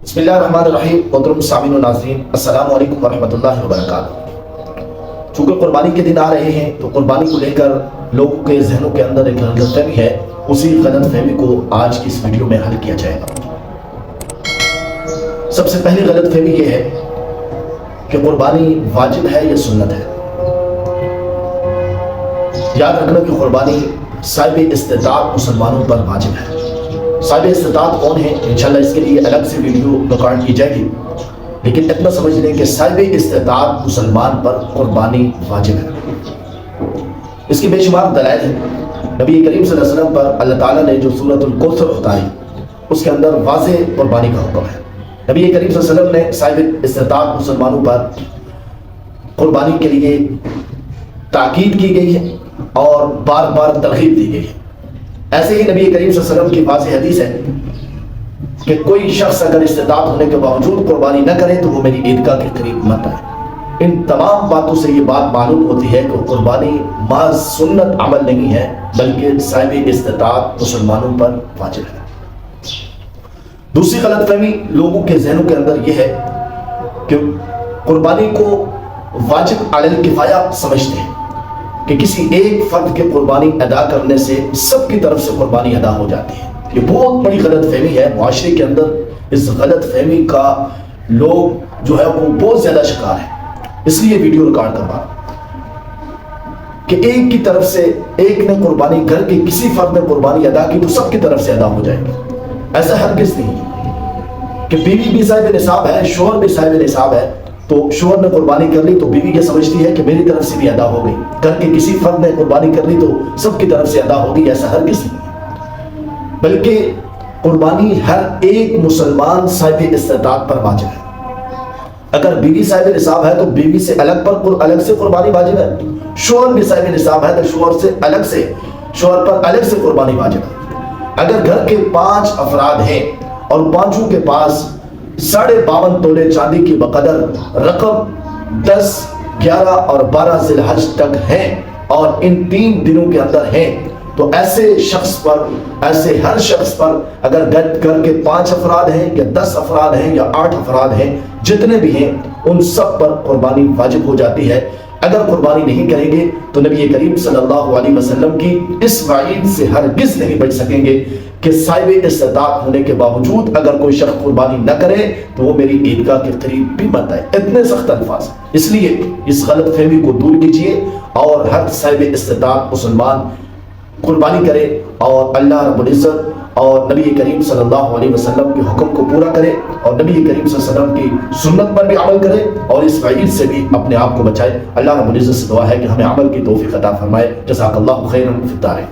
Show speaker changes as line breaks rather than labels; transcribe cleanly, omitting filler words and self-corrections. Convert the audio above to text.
بسم اللہ الرحمن الرحیم۔ محترم سامعین و ناظرین، السلام علیکم ورحمۃ اللہ وبرکاتہ۔ چونکہ قربانی کے دن آ رہے ہیں تو قربانی کو لے کر لوگوں کے ذہنوں کے اندر ایک غلط فہمی ہے، اسی غلط فہمی کو آج کی اس ویڈیو میں حل کیا جائے گا۔ سب سے پہلی غلط فہمی یہ ہے کہ قربانی واجب ہے یا سنت ہے۔ یاد رکھنا کہ قربانی صاحب استطاعت مسلمانوں پر واجب ہے۔ صاحب استطاعت کون ہے؟ انشاءاللہ اس کے لیے الگ سے ویڈیو ریکارڈ کی جائے گی، لیکن اتنا سمجھ لیں کہ صاحب استطاعت مسلمان پر قربانی واجب ہے۔ اس کی بے شمار دلائل ہیں۔ نبی کریم صلی اللہ علیہ وسلم پر اللہ تعالیٰ نے جو سورۃ الکوثر اتاری اس کے اندر واضح قربانی کا حکم ہے۔ نبی کریم صلی اللہ علیہ وسلم نے صاحب استطاعت مسلمانوں پر قربانی کے لیے تاکید کی گئی ہے اور بار بار ترغیب دی گئی ہے۔ ایسے ہی نبی کریم صلی اللہ علیہ وسلم کی واضح حدیث ہے کہ کوئی شخص اگر استطاعت ہونے کے باوجود قربانی نہ کرے تو وہ میری عیدگاہ کے قریب مت آئے۔ ان تمام باتوں سے یہ بات معلوم ہوتی ہے کہ قربانی محض سنت عمل نہیں ہے، بلکہ صاحب استطاعت مسلمانوں پر واجب ہے۔ دوسری غلط فہمی لوگوں کے ذہنوں کے اندر یہ ہے کہ قربانی کو واجب علی الکفایہ سمجھتے ہیں کہ کسی ایک فرد کے قربانی ادا کرنے سے سب کی طرف سے قربانی ادا ہو جاتی ہے۔ یہ بہت بڑی غلط فہمی ہے۔ معاشرے کے اندر اس غلط فہمی کا لوگ جو ہے وہ بہت زیادہ شکار ہے، اس لیے ویڈیو ریکارڈ کروا کہ ایک کی طرف سے ایک نے قربانی گھر کے کسی فرد نے قربانی ادا کی تو سب کی طرف سے ادا ہو جائے گی۔ ایسا ہرگز نہیں ہے کہ بیوی بھی صاحب نصاب ہے، شوہر بھی صاحب نصاب ہے، تو شوہر نے قربانی کر لی تو بیوی یہ سمجھتی ہے کہ میری طرف سے بھی ادا ہو گئی، گھر کے کسی فرد نے قربانی کر لی تو سب کی طرف سے ادا ہوگی۔ ایسا ہرگز نہیں ہے، بلکہ قربانی ہر ایک مسلمان صاحب استطاعت پر واجب ہے۔ اگر بیوی صاحب نصاب ہے تو بیوی سے الگ سے قربانی واجب ہے، شوہر بھی صاحب نصاب ہے تو شوہر پر الگ سے قربانی واجب ہے۔ اگر گھر کے 5 افراد ہیں اور پانچوں کے پاس 52.5 تولے چاندی کی بقدر رقم 10، 11 اور 12 ذی الحج تک ہیں اور ان 3 دنوں کے اندر ہیں، تو ایسے ہر شخص پر اگر گھر کے 5 افراد ہیں یا 10 افراد ہیں یا 8 افراد ہیں، جتنے بھی ہیں ان سب پر قربانی واجب ہو جاتی ہے۔ اگر قربانی نہیں کریں گے تو نبی کریم صلی اللہ علیہ وسلم کی اس وعید سے ہرگز نہیں بچ سکیں گے کہ صاحب استطاعت ہونے کے باوجود اگر کوئی شخص قربانی نہ کرے تو وہ میری عیدگاہ کے قریب بھی مت آئے۔ اتنے سخت الفاظ۔ اس لیے اس غلط فہمی کو دور کیجیے اور ہر صاحب استطاعت مسلمان قربانی کرے اور اللہ رب العزت اور نبی کریم صلی اللہ علیہ وسلم کے حکم کو پورا کرے اور نبی کریم صلی اللہ علیہ وسلم کی سنت پر بھی عمل کرے اور اس وعید سے بھی اپنے آپ کو بچائے۔ اللہ رب العزت سے دعا ہے کہ ہمیں عمل کی توفیق عطا فرمائے۔ جزاک اللہ خیرا فی الدارین۔